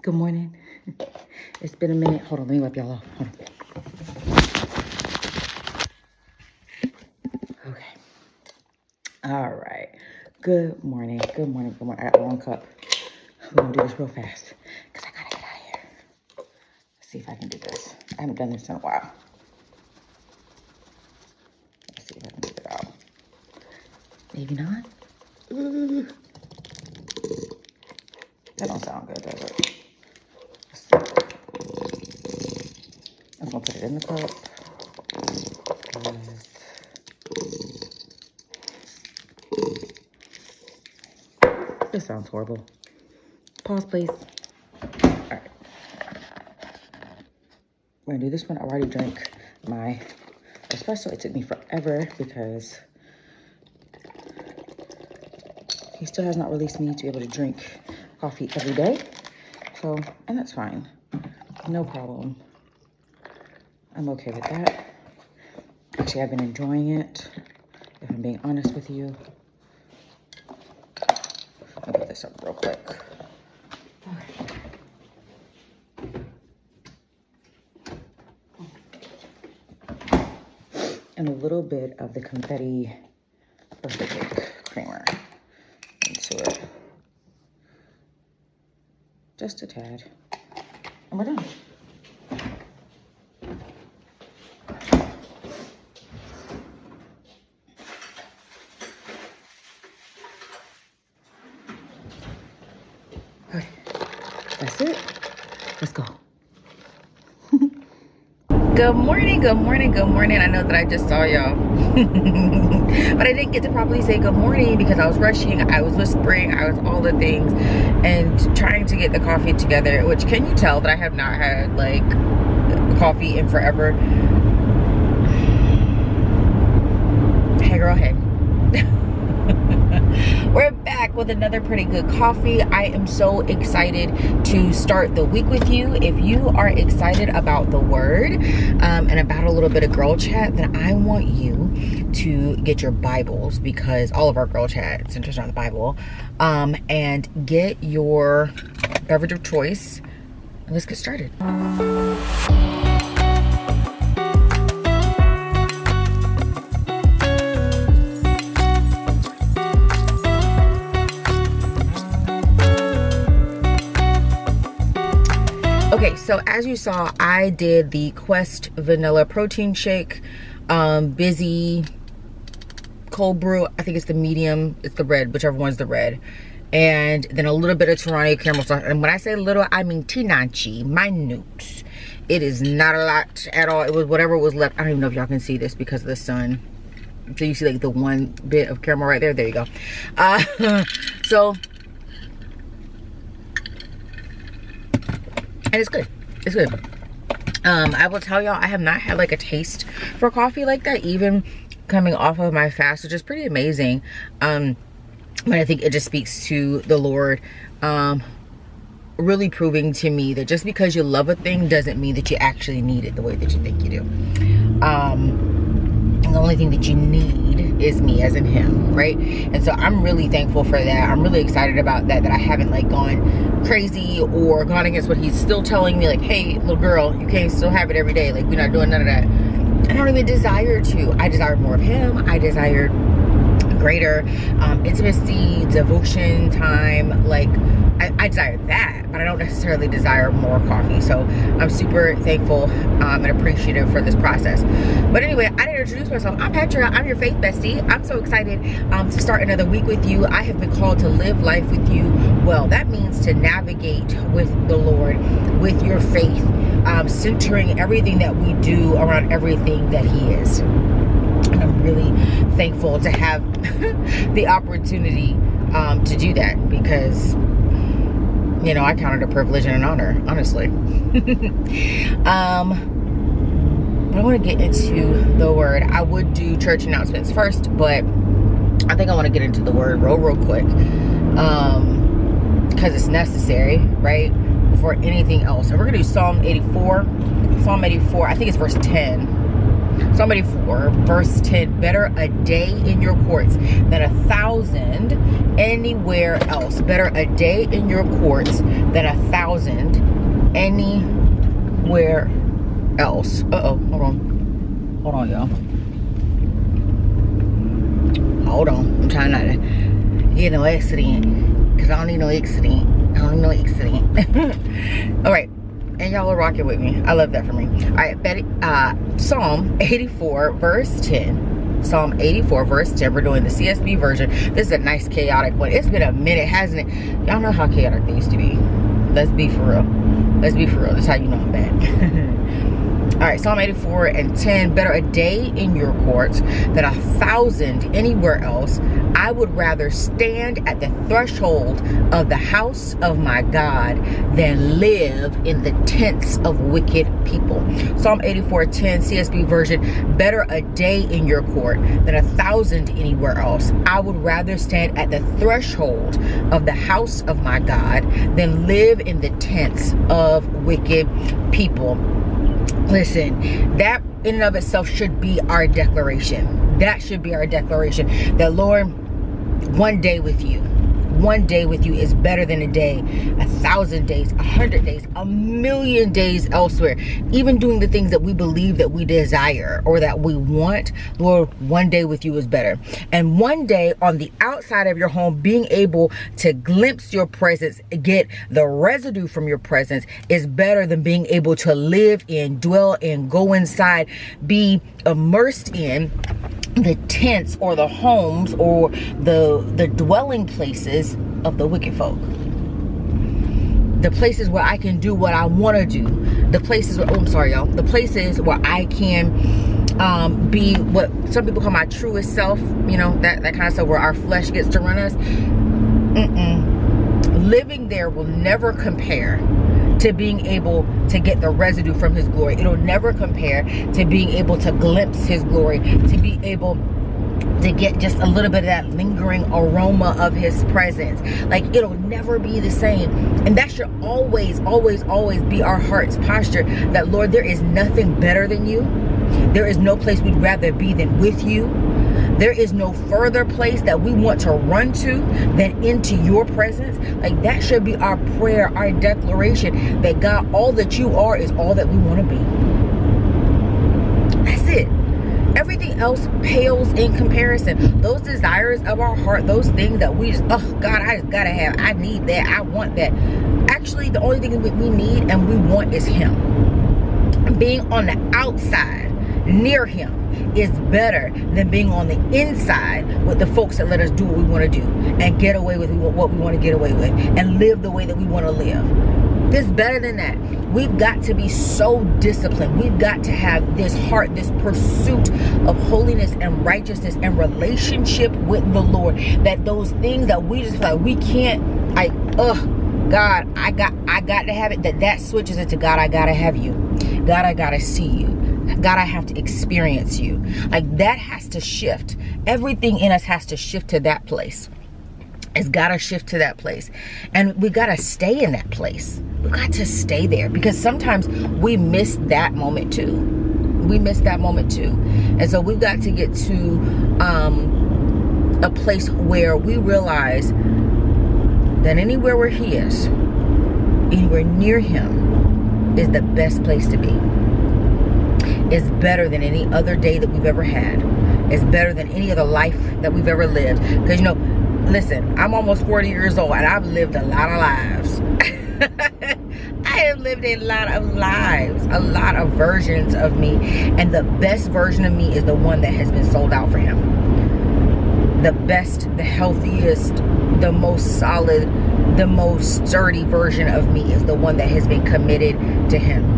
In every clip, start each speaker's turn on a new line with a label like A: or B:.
A: Good morning. It's been a minute. Hold on, let me wipe y'all off. Hold on. Okay. All right. Good morning. Good morning. Good morning. I got one cup. We're going to do this real fast because I got to get out of here. Let's see if I can do this. I haven't done this in a while. Let's see if I can get it out. Maybe not. That don't sound good, does it? I'm going to put it in the cup. This sounds horrible. Pause, please. All right. We're going to do this one. I already drank my espresso. It took me forever because he still has not released me to be able to drink coffee every day. So, and that's fine. No problem. I'm okay with that. Actually, I've been enjoying it, if I'm being honest with you. I'll put this up real quick. And a little bit of the confetti birthday cake creamer into it. Just a tad. And we're done. Okay, that's it. Let's go. Good morning, good morning, good morning. I know that I just saw y'all, but I didn't get to properly say good morning because I was rushing, I was whispering, I was all the things, and trying to get the coffee together, which, can you tell that I have not had, like, coffee in forever? Hey girl, hey. We're back with another pretty good coffee. I am so excited to start the week with you. If you are excited about the word and about a little bit of girl chat, then I want you to get your Bibles, because all of our girl chat centers around the Bible, and get your beverage of choice. And let's get started. Okay, so as you saw, I did the Quest vanilla protein shake, busy cold brew. I think it's the medium, it's the red, whichever one's the red, and then a little bit of Toronto caramel sauce. And when I say little, I mean tinanchi, minute. It is not a lot at all. It was whatever was left. I don't even know if y'all can see this because of the sun. So you see like the one bit of caramel right there. There you go. So. And it's good. It's good. I will tell y'all, I have not had like a taste for coffee like that, even coming off of my fast, which is pretty amazing. But I think it just speaks to the Lord, really proving to me that just because you love a thing doesn't mean that you actually need it the way that you think you do. The only thing that you need is me, as in him, right? And so I'm really thankful for that. I'm really excited about that I haven't like gone crazy or gone against what he's still telling me, like, hey, little girl, you can't still have it every day. Like, we're not doing none of that. I don't even desire to. I desire more of him. I desire greater intimacy, devotion, time. Like, I desire that, but I don't necessarily desire more coffee. So I'm super thankful and appreciative for this process. But anyway, I didn't introduce myself. I'm Petra. I'm your faith bestie. I'm so excited to start another week with you. I have been called to live life with you. Well, that means to navigate with the Lord, with your faith, centering everything that we do around everything that he is. And I'm really thankful to have the opportunity to do that, because you know, I count it a privilege and an honor, honestly. But I want to get into the word. I would do church announcements first, but I think I want to get into the word real quick, because it's necessary, right, before anything else. And we're going to do Psalm 84. Psalm 84, I think it's verse 10. Psalm 84, verse 10, better a day in your courts than 1,000 anywhere else. Better a day in your courts than 1,000 anywhere else. Hold on, y'all. Hold on. I'm trying not to get no accident, because I don't need no accident. All right. And y'all are rocking with me. I love that for me. All right, Psalm 84, verse 10. Psalm 84, verse 10. We're doing the CSB version. This is a nice chaotic one. It's been a minute, hasn't it? Y'all know how chaotic they used to be. Let's be for real. Let's be for real. That's how you know I'm back. All right, Psalm 84 and 10. Better a day in your courts than 1,000 anywhere else. I would rather stand at the threshold of the house of my God than live in the tents of wicked people. Psalm 84:10, CSB version. Better a day in your court than 1,000 anywhere else. I would rather stand at the threshold of the house of my God than live in the tents of wicked people. Listen, that in and of itself should be our declaration. That should be our declaration. That, Lord, one day with you is better than a day, 1,000 days, 100 days, 1,000,000 days elsewhere. Even doing the things that we believe that we desire or that we want, Lord, one day with you is better. And one day on the outside of your home, being able to glimpse your presence, get the residue from your presence, is better than being able to live in, dwell in, go inside, be immersed in the tents or the homes or the dwelling places of the wicked folk. The places where I can do what I want to do. The places where, the places where I can be what some people call my truest self, you know, that kind of stuff where our flesh gets to run us. Living there will never compare to being able to get the residue from his glory. It'll never compare to being able to glimpse his glory, to be able to get just a little bit of that lingering aroma of his presence. Like, it'll never be the same. And that should always, always, always be our heart's posture, that, Lord, there is nothing better than you. There is no place we'd rather be than with you. There is no further place that we want to run to than into your presence. Like, that should be our prayer, our declaration, that God, all that you are is all that we want to be. That's it. Everything else pales in comparison. Those desires of our heart, those things that we just, oh God, I just gotta have, I need that, I want that. Actually, the only thing we need and we want is him. Being on the outside, near him, is better than being on the inside with the folks that let us do what we want to do and get away with what we want to get away with and live the way that we want to live. This is better than that. We've got to be so disciplined. We've got to have this heart, this pursuit of holiness and righteousness and relationship with the Lord, that those things that we just feel like we can't, God, I got to have it, that switches into, God, I gotta have you. God, I gotta see you. God, I have to experience you. Like, that has to shift. Everything in us has to shift to that place. It's got to shift to that place. And we got to stay in that place. We got to stay there, because sometimes we miss that moment too. We miss that moment too. And so we've got to get to a place where we realize that anywhere where he is, anywhere near him, is the best place to be. It's better than any other day that we've ever had. It's better than any other life that we've ever lived. Because, you know, listen, I'm almost 40 years old and I've lived a lot of lives. I have lived a lot of lives, a lot of versions of me. And the best version of me is the one that has been sold out for him. The best, the healthiest, the most solid, the most sturdy version of me is the one that has been committed to him.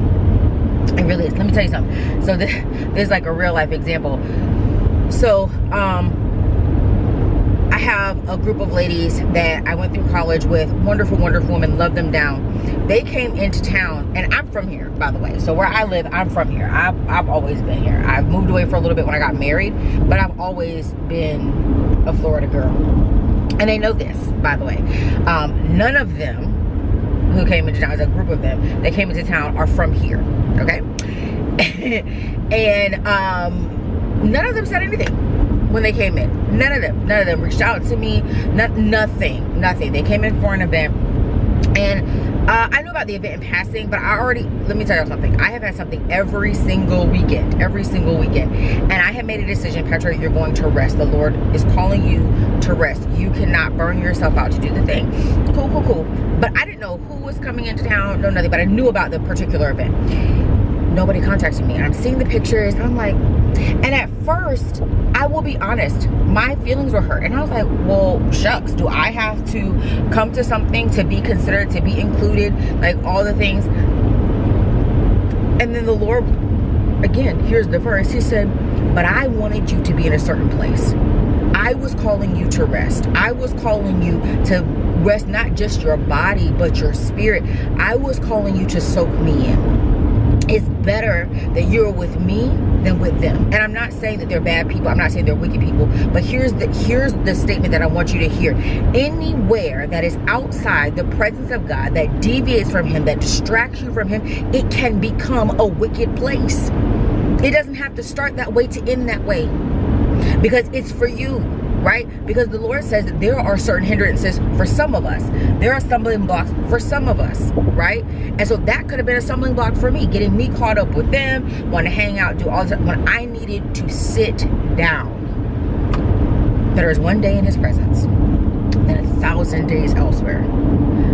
A: It really is. Let me tell you something. So there's like a real life example. So I have a group of ladies that I went through college with. Wonderful, wonderful women. Love them down. They came into town, and I'm from here, by the way. So where I live, I'm from here. I've always been here. I've moved away for a little bit when I got married, but I've always been a Florida girl. And they know this, by the way. None of them who came into town, as a group of them, they came into town, are from here. Okay? And none of them said anything when they came in. None of them reached out to me. Nothing. They came in for an event, and I knew about the event in passing, but let me tell you something. I have had something every single weekend, and I have made a decision. Petra, you're going to rest. The Lord is calling you to rest. You cannot burn yourself out to do the thing. Cool. But I didn't know who was coming into town, no nothing, but I knew about the particular event. Nobody contacted me, and I'm seeing the pictures, and I'm like, and at first, I will be honest, my feelings were hurt, and I was like, well, shucks, do I have to come to something to be considered, to be included, like all the things? And then the Lord, again, here's the verse, he said, but I wanted you to be in a certain place. I was calling you to rest. I was calling you to rest, not just your body, but your spirit. I was calling you to soak me in. It's better that you're with me than with them. And I'm not saying that they're bad people. I'm not saying they're wicked people. But here's the statement that I want you to hear. Anywhere that is outside the presence of God, that deviates from him, that distracts you from him, it can become a wicked place. It doesn't have to start that way to end that way. Because it's for you. Right? Because the Lord says that there are certain hindrances for some of us. There are stumbling blocks for some of us, right? And so that could have been a stumbling block for me, getting me caught up with them, want to hang out, do all the time, when I needed to sit down. Better is one day in his presence than 1,000 days elsewhere.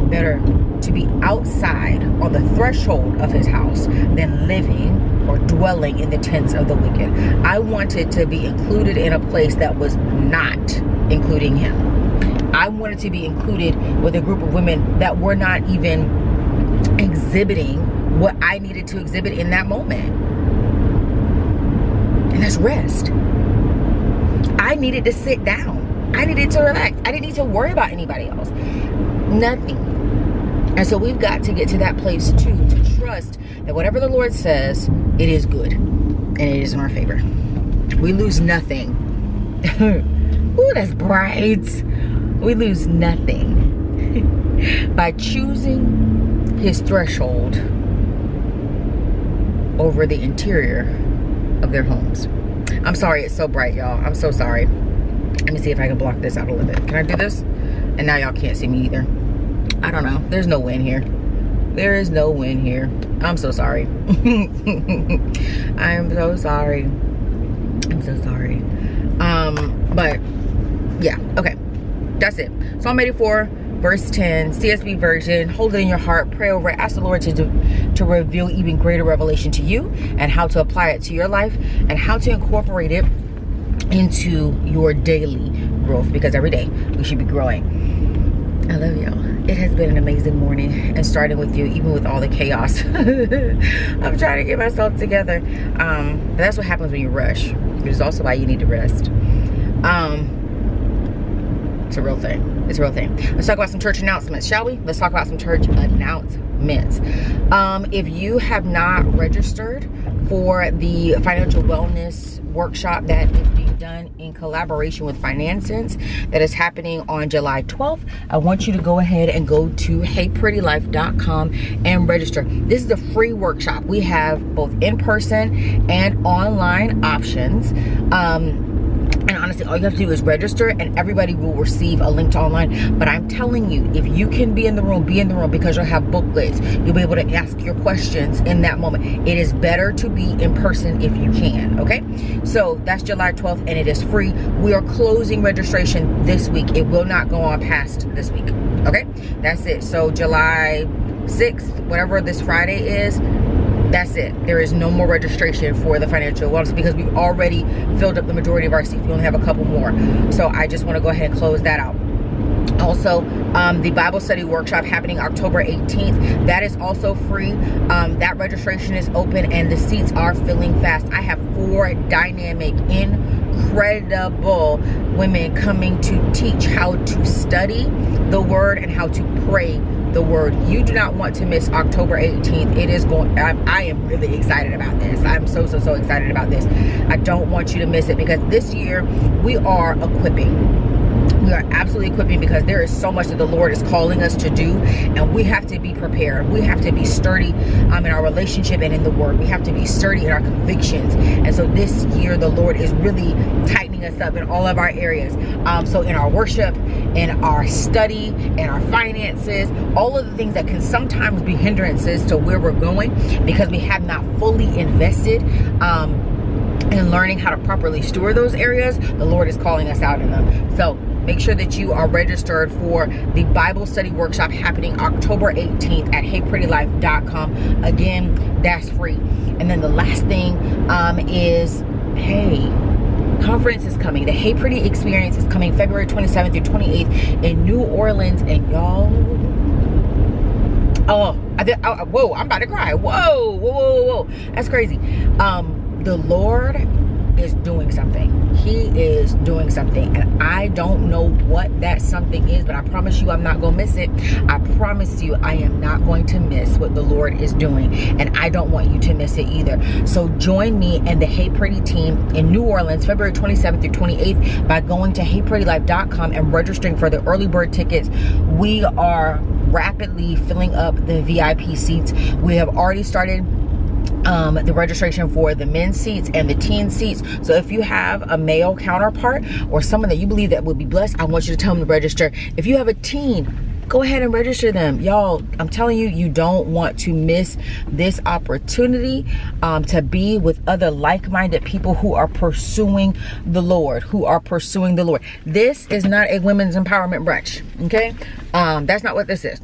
A: Better to be outside on the threshold of his house than living or dwelling in the tents of the wicked. I wanted to be included in a place that was not including him. I wanted to be included with a group of women that were not even exhibiting what I needed to exhibit in that moment. And that's rest. I needed to sit down. I needed to relax. I didn't need to worry about anybody else. Nothing. And so we've got to get to that place too, to trust that whatever the Lord says, it is good and it is in our favor. We lose nothing. Ooh, that's bright. We lose nothing by choosing his threshold over the interior of their homes. I'm sorry it's so bright, y'all. I'm so sorry. Let me see if I can block this out a little bit. Can I do this? And now y'all can't see me either. I don't know. There's no wind here. There is no wind here. I'm so sorry. I am so sorry. I'm so sorry. But yeah, okay. That's it. Psalm 84, verse 10, CSB version. Hold it in your heart. Pray over it. Ask the Lord to reveal even greater revelation to you and how to apply it to your life and how to incorporate it into your daily growth, because every day we should be growing. I love y'all. It has been an amazing morning, and starting with you, even with all the chaos. I'm trying to get myself together. But that's what happens when you rush. It is also why you need to rest. It's a real thing. It's a real thing. Let's talk about some church announcements, shall we? Let's talk about some church announcements. If you have not registered for the financial wellness workshop that is being done in collaboration with Financings, that is happening on July 12th, I want you to go ahead and go to heyprettylife.com and register. This is a free workshop. We have both in-person and online options. And honestly, all you have to do is register, and everybody will receive a link to online. But I'm telling you, if you can be in the room, because you'll have booklets. You'll be able to ask your questions in that moment. It is better to be in person if you can, okay? So that's July 12th, and it is free. We are closing registration this week. It will not go on past this week, okay? That's it. So July 6th, whatever this Friday is, that's it. There is no more registration for the financial wellness because we've already filled up the majority of our seats. We only have a couple more. So I just want to go ahead and close that out. Also, the Bible study workshop happening October 18th. That is also free. That registration is open and the seats are filling fast. I have 4 dynamic, incredible women coming to teach how to study the word and how to pray the word. You do not want to miss October 18th. It is going, I am really excited about this. I'm so excited about this. I don't want you to miss it because this year we are equipping. We are absolutely equipping because there is so much that the Lord is calling us to do, and we have to be prepared. We have to be sturdy in our relationship and in the word. We have to be sturdy in our convictions. And so this year the Lord is really tightening us up in all of our areas. So in our worship, in our study, in our finances, all of the things that can sometimes be hindrances to where we're going because we have not fully invested and learning how to properly steward those areas, the Lord is calling us out in them. So make sure that you are registered for the Bible study workshop happening October 18th at heyprettylife.com. Again, that's free. And then the last thing is, hey, conference is coming. The Hey Pretty experience is coming February 27th through 28th in New Orleans. And y'all, whoa, I'm about to cry. Whoa. That's crazy. The Lord is doing something. He is doing something, and I don't know what that something is, but I promise you I'm not gonna miss it. I promise you I am not going to miss what the Lord is doing, and I don't want you to miss it either. So join me and the Hey Pretty team in New Orleans February 27th through 28th by going to heyprettylife.com and registering for the early bird tickets. We are rapidly filling up the VIP seats. We have already started the registration for the men's seats and the teen seats. So if you have a male counterpart or someone that you believe that would be blessed, I want you to tell them to register. If you have a teen, go ahead and register them. Y'all, I'm telling you, you don't want to miss this opportunity to be with other like-minded people who are pursuing the Lord, This is not a women's empowerment brunch, okay? That's not what this is.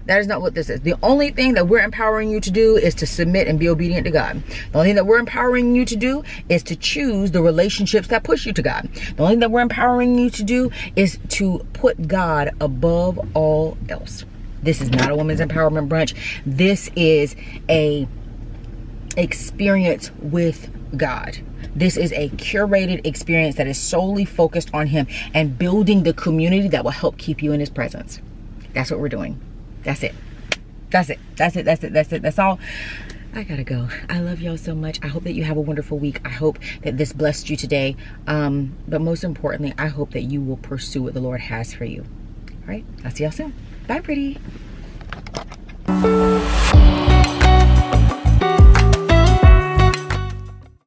A: That is not what this is. The only thing that we're empowering you to do is to submit and be obedient to God. The only thing that we're empowering you to do is to choose the relationships that push you to God. The only thing that we're empowering you to do is to put God above all else. This is not a women's empowerment brunch. This is a experience with God. This is a curated experience that is solely focused on Him and building the community that will help keep you in His presence. That's what we're doing. That's it. That's all. I gotta go. I love y'all so much. I hope that you have a wonderful week. I hope that this blessed you today. But most importantly, I hope that you will pursue what the Lord has for you. All right. I'll see y'all soon. Bye, pretty.